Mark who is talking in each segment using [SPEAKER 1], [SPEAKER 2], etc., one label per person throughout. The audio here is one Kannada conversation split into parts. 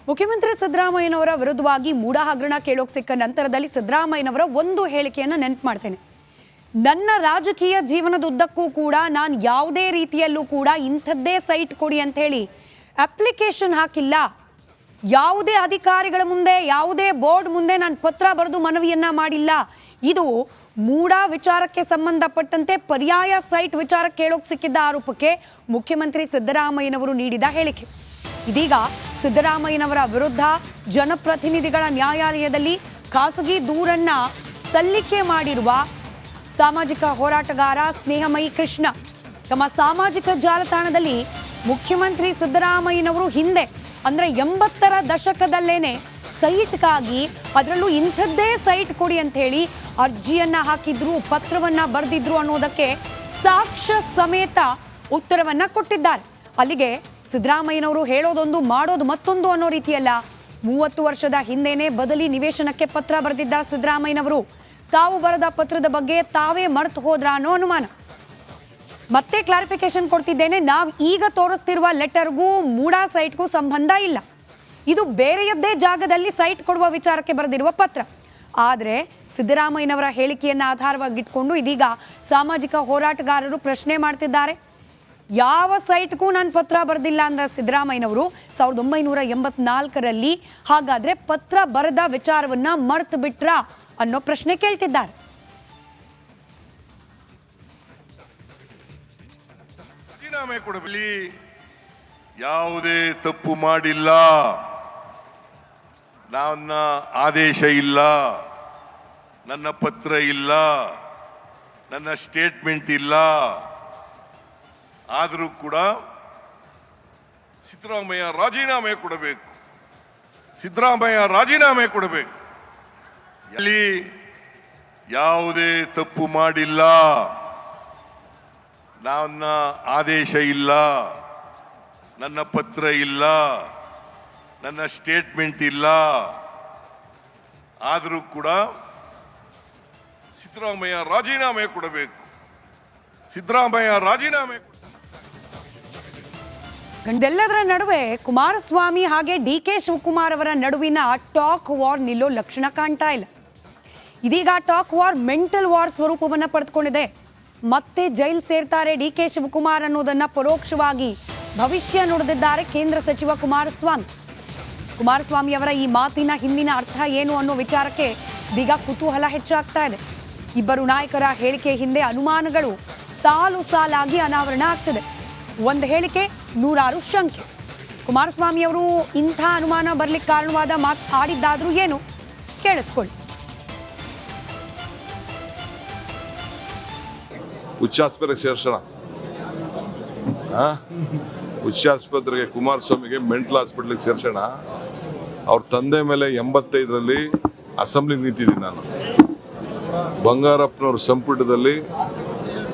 [SPEAKER 1] ಮುಖ್ಯಮಂತ್ರಿ ಸಿದ್ದರಾಮಯ್ಯನವರ ವಿರುದ್ಧವಾಗಿ ಮೂಡ ಹಗರಣ ಕೇಳೋಕೆ ಸಿಕ್ಕ ನಂತರದಲ್ಲಿ ಸಿದ್ದರಾಮಯ್ಯನವರ ಒಂದು ಹೇಳಿಕೆಯನ್ನು ನೆನಪು ಮಾಡ್ತೇನೆ. ನನ್ನ ರಾಜಕೀಯ ಜೀವನದುದ್ದಕ್ಕೂ ಕೂಡ ನಾನು ಯಾವುದೇ ರೀತಿಯಲ್ಲೂ ಕೂಡ ಇಂಥದ್ದೇ ಸೈಟ್ ಕೊಡಿ ಅಂತ ಹೇಳಿ ಅಪ್ಲಿಕೇಶನ್ ಹಾಕಿಲ್ಲ. ಯಾವುದೇ ಅಧಿಕಾರಿಗಳ ಮುಂದೆ, ಯಾವುದೇ ಬೋರ್ಡ್ ಮುಂದೆ ನಾನು ಪತ್ರ ಬರೆದು ಮನವಿಯನ್ನ ಮಾಡಿಲ್ಲ. ಇದು ಮೂಡ ವಿಚಾರಕ್ಕೆ ಸಂಬಂಧಪಟ್ಟಂತೆ ಪರ್ಯಾಯ ಸೈಟ್ ವಿಚಾರ ಕೇಳೋಕೆ ಸಿಕ್ಕಿದ್ದ ಆರೋಪಕ್ಕೆ ಮುಖ್ಯಮಂತ್ರಿ ಸಿದ್ದರಾಮಯ್ಯನವರು ನೀಡಿದ ಹೇಳಿಕೆ. ಇದೀಗ ಸಿದ್ದರಾಮಯ್ಯನವರ ವಿರುದ್ಧ ಜನಪ್ರತಿನಿಧಿಗಳ ನ್ಯಾಯಾಲಯದಲ್ಲಿ ಖಾಸಗಿ ದೂರನ್ನ ಸಲ್ಲಿಕೆ ಮಾಡಿರುವ ಸಾಮಾಜಿಕ ಹೋರಾಟಗಾರ ಸ್ನೇಹಮಯಿ ಕೃಷ್ಣ ತಮ್ಮ ಸಾಮಾಜಿಕ ಜಾಲತಾಣದಲ್ಲಿ ಮುಖ್ಯಮಂತ್ರಿ ಸಿದ್ದರಾಮಯ್ಯನವರು ಹಿಂದೆ ಅಂದ್ರೆ 80ರ ದಶಕದಲ್ಲೇನೆ ಸೈಟ್ಗಾಗಿ, ಅದರಲ್ಲೂ ಇಂಥದ್ದೇ ಸೈಟ್ ಕೊಡಿ ಅಂತ ಹೇಳಿ ಅರ್ಜಿಯನ್ನ ಹಾಕಿದ್ರು, ಪತ್ರವನ್ನ ಬರೆದಿದ್ರು ಅನ್ನೋದಕ್ಕೆ ಸಾಕ್ಷ್ಯ ಸಮೇತ ಉತ್ತರವನ್ನ ಕೊಟ್ಟಿದ್ದಾರೆ. ಅಲ್ಲಿಗೆ ಸಿದ್ದರಾಮಯ್ಯನವರು ಹೇಳೋದೊಂದು ಮಾಡೋದು ಮತ್ತೊಂದು ಅನ್ನೋ ರೀತಿಯಲ್ಲ. 30 ವರ್ಷದ ಹಿಂದೆನೆ ಬದಲಿ ನಿವೇಶನಕ್ಕೆ ಪತ್ರ ಬರೆದಿದ್ದ ಸಿದ್ದರಾಮಯ್ಯನವರು ತಾವು ಬರೆದ ಪತ್ರದ ಬಗ್ಗೆ ತಾವೇ ಮರೆತು ಹೋದ್ರ ಅನ್ನೋ ಅನುಮಾನ. ಮತ್ತೆ ಕ್ಲಾರಿಫಿಕೇಶನ್ ಕೊಡ್ತಿದ್ದೇನೆ, ನಾವು ಈಗ ತೋರಿಸ್ತಿರುವ ಲೆಟರ್ಗೂ ಮೂಡಾ ಸೈಟ್ಗೂ ಸಂಬಂಧ ಇಲ್ಲ. ಇದು ಬೇರೆಯದ್ದೇ ಜಾಗದಲ್ಲಿ ಸೈಟ್ ಕೊಡುವ ವಿಚಾರಕ್ಕೆ ಬರೆದಿರುವ ಪತ್ರ. ಆದರೆ ಸಿದ್ದರಾಮಯ್ಯನವರ ಹೇಳಿಕೆಯನ್ನು ಆಧಾರವಾಗಿಟ್ಕೊಂಡು ಇದೀಗ ಸಾಮಾಜಿಕ ಹೋರಾಟಗಾರರು ಪ್ರಶ್ನೆ ಮಾಡ್ತಿದ್ದಾರೆ. ಯಾವ ಸೈಟ್ಗೂ ನಾನು ಪತ್ರ ಬರೆದಿಲ್ಲ ಅಂದ ಸಿದ್ದರಾಮಯ್ಯನವರು 1984ರಲ್ಲಿ ಹಾಗಾದ್ರೆ ಪತ್ರ ಬರೆದ ವಿಚಾರವನ್ನ ಮರ್ತು ಬಿಟ್ರಾ ಅನ್ನೋ ಪ್ರಶ್ನೆ ಕೇಳ್ತಿದ್ದಾರೆ.
[SPEAKER 2] ರಾಜೀನಾಮೆ ಕೊಡಲಿ, ಯಾವುದೇ ತಪ್ಪು ಮಾಡಿಲ್ಲ, ನನ್ನ ಆದೇಶ ಇಲ್ಲ, ನನ್ನ ಪತ್ರ ಇಲ್ಲ, ನನ್ನ ಸ್ಟೇಟ್ಮೆಂಟ್ ಇಲ್ಲ. ಆದರೂ ಕೂಡ ಸಿದ್ದರಾಮಯ್ಯ ರಾಜೀನಾಮೆ ಕೊಡಬೇಕು, ಸಿದ್ದರಾಮಯ್ಯ ರಾಜೀನಾಮೆ ಕೊಡಬೇಕು. ಅಲ್ಲಿ ಯಾವುದೇ ತಪ್ಪು ಮಾಡಿಲ್ಲ, ನನ್ನ ಆದೇಶ ಇಲ್ಲ, ನನ್ನ ಪತ್ರ ಇಲ್ಲ, ನನ್ನ ಸ್ಟೇಟ್ಮೆಂಟ್ ಇಲ್ಲ. ಆದರೂ ಕೂಡ ಸಿದ್ದರಾಮಯ್ಯ ರಾಜೀನಾಮೆ ಕೊಡಬೇಕು, ಸಿದ್ದರಾಮಯ್ಯ ರಾಜೀನಾಮೆ.
[SPEAKER 1] ಗಂಡೆಲ್ಲದರ ನಡುವೆ ಕುಮಾರಸ್ವಾಮಿ ಹಾಗೆ ಡಿ.ಕೆ. ಶಿವಕುಮಾರ್ ಅವರ ನಡುವಿನ ಟಾಕ್ ವಾರ್ ನಿಲ್ಲೋ ಲಕ್ಷಣ ಕಾಣ್ತಾ ಇಲ್ಲ. ಇದೀಗ ಟಾಕ್ ವಾರ್ ಮೆಂಟಲ್ ವಾರ್ ಸ್ವರೂಪವನ್ನು ಪಡೆದುಕೊಂಡಿದೆ. ಮತ್ತೆ ಜೈಲ್ ಸೇರ್ತಾರೆ ಡಿ.ಕೆ. ಶಿವಕುಮಾರ್ ಅನ್ನೋದನ್ನ ಪರೋಕ್ಷವಾಗಿ ಭವಿಷ್ಯ ನುಡಿದಿದ್ದಾರೆ ಕೇಂದ್ರ ಸಚಿವ ಕುಮಾರಸ್ವಾಮಿ. ಕುಮಾರಸ್ವಾಮಿ ಅವರ ಈ ಮಾತಿನ ಹಿಂದಿನ ಅರ್ಥ ಏನು ಅನ್ನೋ ವಿಚಾರಕ್ಕೆ ಇದೀಗ ಕುತೂಹಲ ಹೆಚ್ಚಾಗ್ತಾ ಇದೆ. ಇಬ್ಬರು ನಾಯಕರ ಹೇಳಿಕೆ ಹಿಂದೆ ಅನುಮಾನಗಳು ಸಾಲು ಸಾಲಾಗಿ ಅನಾವರಣ ಆಗ್ತಿದೆ. ಒಂದು ಹೇಳಿಕೆ, ನೂರಾರು ಶಂಕೆ. ಕುಮಾರಸ್ವಾಮಿ ಅವರು ಇಂಥ ಅನುಮಾನ ಬರ್ಲಿಕ್ಕೆ ಕಾರಣವಾದ ಮಾತು ಆಡಿದ್ದಾದ್ರೂ ಏನು, ಕೇಳಿಸ್ಕೊಳ್ಳಿ.
[SPEAKER 3] ಉಚ್ಚಾಸ್ಪತ್ರೆಗೆ ಸೇರ್ಸೋಣ, ಉಚ್ಚಾಸ್ಪತ್ರೆಗೆ ಕುಮಾರಸ್ವಾಮಿಗೆ ಮೆಂಟಲ್ ಹಾಸ್ಪಿಟ್ಲಿಗೆ ಸೇರ್ಸೋಣ. ಅವ್ರ ತಂದೆ ಮೇಲೆ 85ರಲ್ಲಿ ಅಸೆಂಬ್ಲಿಗೆ ನಿಂತಿದ್ದೀನಿ ನಾನು. ಬಂಗಾರಪ್ಪನವ್ರ ಸಂಪುಟದಲ್ಲಿ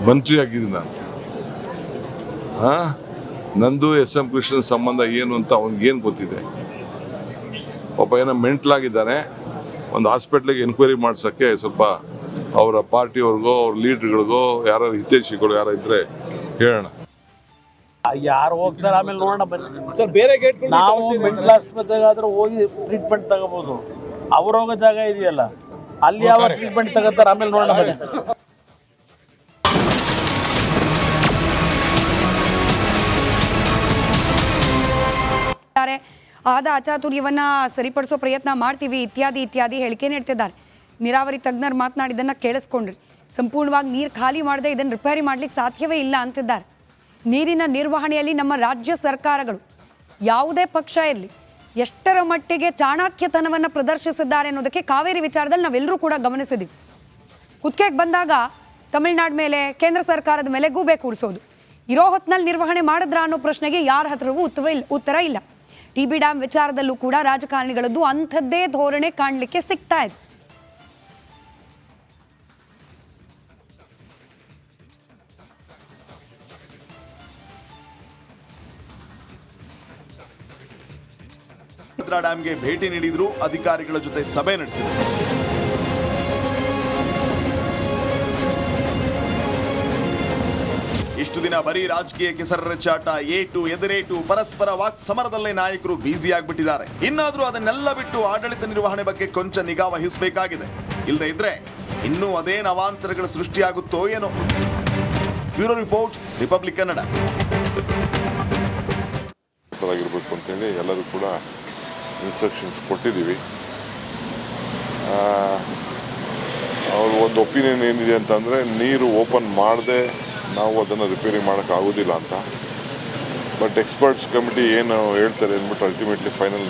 [SPEAKER 3] ಮಂತ್ರಿ ಆಗಿದ್ದೀನಿ ನಾನು. ನಂದು ಎಸ್.ಎಂ. ಕೃಷ್ಣನ್ ಸಂಬಂಧ ಏನು ಅಂತ ಅವನಿಗೇನು ಗೊತ್ತಿದೆ? ಪಾಪ ಏನೋ ಮೆಂಟಲ್ ಆಗಿದ್ದಾನೆ. ಒಂದು ಹಾಸ್ಪಿಟ್ಲಿಗೆ ಎನ್ಕ್ವೈರಿ ಮಾಡ್ಸೋಕ್ಕೆ ಸ್ವಲ್ಪ ಅವರ ಪಾರ್ಟಿಯವ್ರಿಗೋ ಅವ್ರ ಲೀಡರ್ಗಳಿಗೋ ಯಾರು ಹಿತೈಷಿಗಳು ಯಾರು ಇದ್ರೆ ಹೇಳೋಣ.
[SPEAKER 4] ಯಾರು ಹೋಗ್ತಾರೆ ಆಮೇಲೆ ನೋಡೋಣ ಬನ್ನಿ
[SPEAKER 5] ಸರ್. ಬೇರೆ ಗೇಟ್
[SPEAKER 4] ನಾವು ಮೆಂಟಲ್ ಆಸ್ಪತ್ರೆಗಾದ್ರೂ ಹೋಗಿ ಟ್ರೀಟ್ಮೆಂಟ್ ತಗೋಬಹುದು. ಅವ್ರು ಹೋಗೋ ಜಾಗ ಇದೆಯಲ್ಲ, ಅಲ್ಲಿ ಯಾವ ಟ್ರೀಟ್ಮೆಂಟ್ ತಗೋತಾರೆ ಆಮೇಲೆ ನೋಡೋಣ ಬನ್ನಿ.
[SPEAKER 1] ಆದ ಅಚಾತುರ್ಯವನ್ನ ಸರಿಪಡಿಸೋ ಪ್ರಯತ್ನ ಮಾಡ್ತೀವಿ ಇತ್ಯಾದಿ ಇತ್ಯಾದಿ ಹೇಳಿಕೆ ನೀಡ್ತಿದ್ದಾರೆ. ನೀರಾವರಿ ತಜ್ಞರು ಮಾತನಾಡಿದ್ದನ್ನ ಕೇಳಿಸ್ಕೊಂಡ್ರಿ. ಸಂಪೂರ್ಣವಾಗಿ ನೀರು ಖಾಲಿ ಮಾಡದೆ ಇದನ್ನು ರಿಪೇರಿ ಮಾಡ್ಲಿಕ್ಕೆ ಸಾಧ್ಯವೇ ಇಲ್ಲ ಅಂತಿದ್ದಾರೆ. ನೀರಿನ ನಿರ್ವಹಣೆಯಲ್ಲಿ ನಮ್ಮ ರಾಜ್ಯ ಸರ್ಕಾರಗಳು ಯಾವುದೇ ಪಕ್ಷ ಇರಲಿ ಎಷ್ಟರ ಮಟ್ಟಿಗೆ ಚಾಣಾಕ್ಯತನವನ್ನು ಪ್ರದರ್ಶಿಸಿದ್ದಾರೆ ಅನ್ನೋದಕ್ಕೆ ಕಾವೇರಿ ವಿಚಾರದಲ್ಲಿ ನಾವೆಲ್ಲರೂ ಕೂಡ ಗಮನಿಸಿದ್ದೀವಿ. ಕುತ್ತಿಗೆಗೆ ಬಂದಾಗ ತಮಿಳುನಾಡು ಮೇಲೆ, ಕೇಂದ್ರ ಸರ್ಕಾರದ ಮೇಲೆ ಗೂಬೆ ಕೂರಿಸೋದು, ಇರೋ ಹೊತ್ತಿನಲ್ಲಿ ನಿರ್ವಹಣೆ ಮಾಡಿದ್ರ ಅನ್ನೋ ಪ್ರಶ್ನೆಗೆ ಯಾರ ಹತ್ರವೂ ಉತ್ತರ ಇಲ್ಲ. ಟಿ.ಬಿ. ಡ್ಯಾಮ್ ವಿಚಾರದಲ್ಲೂ ಕೂಡ ರಾಜಕಾರಣಿಗಳದ್ದು ಅಂಥದ್ದೇ ಧೋರಣೆ ಕಾಣಲಿಕ್ಕೆ ಸಿಗ್ತಾ ಇದೆ.
[SPEAKER 6] ಭದ್ರಾ ಡ್ಯಾಂಗೆ ಭೇಟಿ ನೀಡಿದ್ರು, ಅಧಿಕಾರಿಗಳ ಜೊತೆ ಸಭೆ ನಡೆಸಿದರು. ಇಷ್ಟು ದಿನ ಬರೀ ರಾಜಕೀಯ ಕೆಸರೆರಚಾಟ, ಏಟು ಎದುರೇಟು, ಪರಸ್ಪರ ವಾಕ್ ಸಮರದಲ್ಲೇ ನಾಯಕರು ಬ್ಯುಸಿ ಆಗ್ಬಿಟ್ಟಿದ್ದಾರೆ. ಇನ್ನಾದ್ರೂ ಅದನ್ನೆಲ್ಲ ಬಿಟ್ಟು ಆಡಳಿತ ನಿರ್ವಹಣೆ ಬಗ್ಗೆ ಕೊಂಚ ನಿಗಾ ವಹಿಸಬೇಕಾಗಿದೆ. ಇಲ್ಲದೆ ಇದ್ರೆ ಇನ್ನೂ ಅದೇನ್ ಅವಾಂತರಗಳು ಸೃಷ್ಟಿಯಾಗುತ್ತೋ ಏನೋ. Bureau report, republic Kannada.
[SPEAKER 3] ಆಗಿರ್ಬೇಕು ಅಂತೇಳಿ ಎಲ್ಲರೂ ಕೂಡ ಇನ್ಸ್ಟ್ರಕ್ಷನ್ಸ್ ಕೊಟ್ಟಿದ್ದೀವಿ. ಅವ್ರ ಒಂದು ಒಪಿನಿಯನ್ ಏನಿದೆ ಅಂತಂದರೆ, ನೀರು ಓಪನ್ ಮಾಡದೆ ನಾವು ಅದನ್ನು ರಿಪೇರಿ ಮಾಡೋಕ್ಕಾಗೋದಿಲ್ಲ ಅಂತ. ಬಟ್ ಎಕ್ಸ್ಪರ್ಟ್ಸ್ ಕಮಿಟಿ ಏನು ಹೇಳ್ತಾರೆ ಅಂದ್ಬಿಟ್ಟು ಅಲ್ಟಿಮೇಟ್ಲಿ ಫೈನಲ್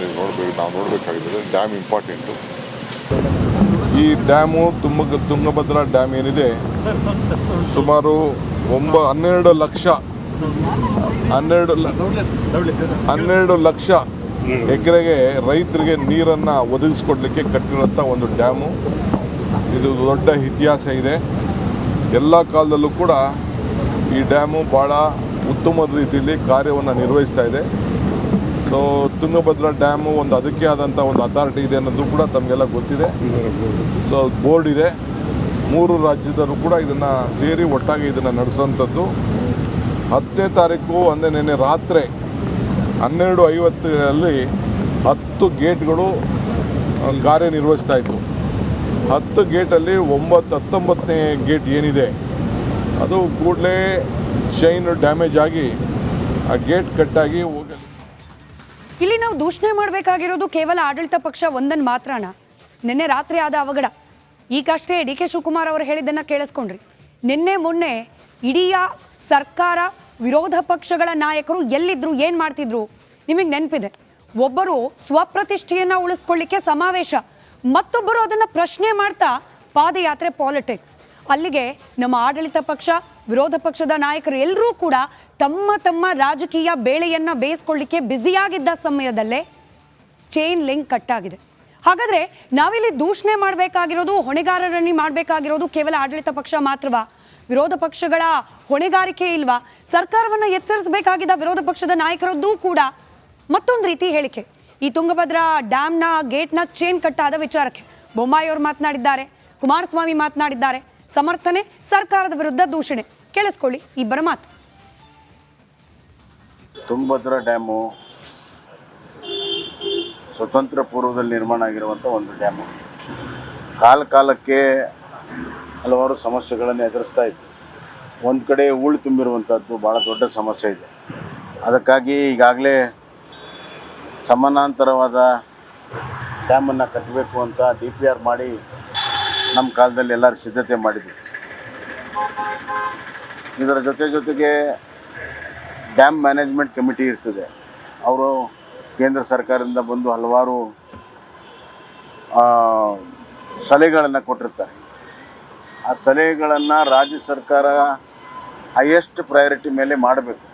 [SPEAKER 3] ನಾವು ನೋಡಬೇಕಾಗಿದೆ. Dam important. ಈ ಡ್ಯಾಮು ತುಂಗಭದ್ರಾ ಡ್ಯಾಮ್ ಏನಿದೆ, ಸುಮಾರು 12 ಲಕ್ಷ ಎಕರೆಗೆ ರೈತರಿಗೆ ನೀರನ್ನು ಒದಗಿಸ್ಕೊಡ್ಲಿಕ್ಕೆ ಕಟ್ಟಿರೋಂಥ ಒಂದು ಡ್ಯಾಮು. ಇದು ದೊಡ್ಡ ಇತಿಹಾಸ ಇದೆ. ಎಲ್ಲ ಕಾಲದಲ್ಲೂ ಕೂಡ ಈ ಡ್ಯಾಮು ಭಾಳ ಉತ್ತಮವಾದ ರೀತಿಯಲ್ಲಿ ಕಾರ್ಯವನ್ನು ನಿರ್ವಹಿಸ್ತಾ ಇದೆ. ಸೊ ತುಂಗಭದ್ರಾ ಡ್ಯಾಮು ಒಂದು ಅದಕ್ಕೆ ಆದಂಥ ಒಂದು ಅಥಾರಿಟಿ ಇದೆ ಅನ್ನೋದು ಕೂಡ ತಮಗೆಲ್ಲ ಗೊತ್ತಿದೆ. ಸೊ ಬೋರ್ಡ್ ಇದೆ. 3 ರಾಜ್ಯದಲ್ಲೂ ಕೂಡ ಇದನ್ನು ಸೇರಿ ಒಟ್ಟಾಗಿ ಇದನ್ನು ನಡೆಸುವಂಥದ್ದು. 10ನೇ ತಾರೀಕು ಅಂದರೆ ನಿನ್ನೆ ರಾತ್ರಿ 12:50 10 ಗೇಟ್ಗಳು ಕಾರ್ಯನಿರ್ವಹಿಸ್ತಾ ಇತ್ತು. 10 ಗೇಟಲ್ಲಿ 19ನೇ ಗೇಟ್ ಏನಿದೆ ಅದು ಕೂಡಲೇ ಚೈನ್ ಡ್ಯಾಮೇಜ್ ಆಗಿ ಆ ಗೇಟ್ ಕಟ್ಟಾಗಿ ಹೋಗಲಿ.
[SPEAKER 1] ಇಲ್ಲಿ ನಾವು ದೂಷಣೆ ಮಾಡಬೇಕಾಗಿರೋದು ಕೇವಲ ಆಡಳಿತ ಪಕ್ಷ ಒಂದನ್ನು ಮಾತ್ರನ. ನಿನ್ನೆ ರಾತ್ರಿ ಆದ ಅವಘಡ ಈಗಷ್ಟೇ ಡಿ.ಕೆ. ಶಿವಕುಮಾರ್ ಅವರು ಹೇಳಿದ್ದನ್ನು ಕೇಳಿಸ್ಕೊಂಡ್ರಿ. ನಿನ್ನೆ ಮೊನ್ನೆ ಇಡೀ ಸರ್ಕಾರ, ವಿರೋಧ ಪಕ್ಷಗಳ ನಾಯಕರು ಎಲ್ಲಿದ್ರು, ಏನು ಮಾಡ್ತಿದ್ರು ನಿಮಗೆ ನೆನಪಿದೆ. ಒಬ್ಬರು ಸ್ವಪ್ರತಿಷ್ಠೆಯನ್ನು ಉಳಿಸ್ಕೊಳ್ಳಿಕ್ಕೆ ಸಮಾವೇಶ, ಮತ್ತೊಬ್ಬರು ಅದನ್ನು ಪ್ರಶ್ನೆ ಮಾಡ್ತಾ ಪಾದಯಾತ್ರೆ, ಪಾಲಿಟಿಕ್ಸ್. ಅಲ್ಲಿಗೆ ನಮ್ಮ ಆಡಳಿತ ಪಕ್ಷ, ವಿರೋಧ ಪಕ್ಷದ ನಾಯಕರು ಎಲ್ಲರೂ ಕೂಡ ತಮ್ಮ ತಮ್ಮ ರಾಜಕೀಯ ಬೇಳೆಯನ್ನು ಬೇಯಿಸ್ಕೊಳ್ಳಿಕ್ಕೆ ಬ್ಯುಸಿಯಾಗಿದ್ದ ಸಮಯದಲ್ಲೇ ಚೈನ್ ಲಿಂಕ್ ಕಟ್ಟಾಗಿದೆ. ಹಾಗಾದರೆ ನಾವಿಲ್ಲಿ ದೂಷಣೆ ಮಾಡಬೇಕಾಗಿರೋದು, ಹೊಣೆಗಾರರನ್ನು ಮಾಡಬೇಕಾಗಿರೋದು ಕೇವಲ ಆಡಳಿತ ಪಕ್ಷ ಮಾತ್ರವಾ? ವಿರೋಧ ಪಕ್ಷಗಳ ಹೊಣೆಗಾರಿಕೆ ಇಲ್ವಾ? ಸರ್ಕಾರವನ್ನು ಎಚ್ಚರಿಸಬೇಕಾಗಿದ್ದ ವಿರೋಧ ಪಕ್ಷದ ನಾಯಕರದ್ದು ಕೂಡ ಮತ್ತೊಂದು ರೀತಿ ಹೇಳಿಕೆ. ಈ ತುಂಗಭದ್ರಾ ಡ್ಯಾಮ್ನ ಗೇಟ್ನ ಚೈನ್ ಕಟ್ಟಾದ ವಿಚಾರಕ್ಕೆ ಬೊಮ್ಮಾಯಿ ಅವರು ಮಾತನಾಡಿದ್ದಾರೆ, ಕುಮಾರಸ್ವಾಮಿ ಮಾತನಾಡಿದ್ದಾರೆ. ಸಮರ್ಥನೆ, ಸರ್ಕಾರದ ವಿರುದ್ಧ ದೂಷಣೆ. ಕೇಳಿಸ್ಕೊಳ್ಳಿ ಇಬ್ಬರ ಮಾತು.
[SPEAKER 5] ತುಂಗಭದ್ರಾ ಡ್ಯಾಮು ಸ್ವತಂತ್ರ ಪೂರ್ವದಲ್ಲಿ ನಿರ್ಮಾಣ ಆಗಿರುವಂಥ ಒಂದು ಡ್ಯಾಮು. ಕಾಲಕ್ಕೆ ಹಲವಾರು ಸಮಸ್ಯೆಗಳನ್ನು ಎದುರಿಸ್ತಾ ಇತ್ತು. ಒಂದು ಕಡೆ ಹೂಳು ತುಂಬಿರುವಂಥದ್ದು ಭಾಳ ದೊಡ್ಡ ಸಮಸ್ಯೆ ಇದೆ. ಅದಕ್ಕಾಗಿ ಈಗಾಗಲೇ ಸಮಾನಾಂತರವಾದ ಡ್ಯಾಮನ್ನು ಕಟ್ಟಬೇಕು ಅಂತ DPR ಮಾಡಿ ನಮ್ಮ ಕಾಲದಲ್ಲಿ ಎಲ್ಲರೂ ಸಿದ್ಧತೆ ಮಾಡಿದ್ವಿ. ಇದರ ಜೊತೆಗೆ ಡ್ಯಾಮ್ ಮ್ಯಾನೇಜ್ಮೆಂಟ್ ಕಮಿಟಿ ಇರ್ತದೆ. ಅವರು ಕೇಂದ್ರ ಸರ್ಕಾರದಿಂದ ಬಂದು ಹಲವಾರು ಸಲಹೆಗಳನ್ನು ಕೊಟ್ಟಿರ್ತಾರೆ. ಆ ಸಲಹೆಗಳನ್ನು ರಾಜ್ಯ ಸರ್ಕಾರ ಹೈಯೆಸ್ಟ್ ಪ್ರಯಾರಿಟಿ ಮೇಲೆ ಮಾಡಬೇಕು.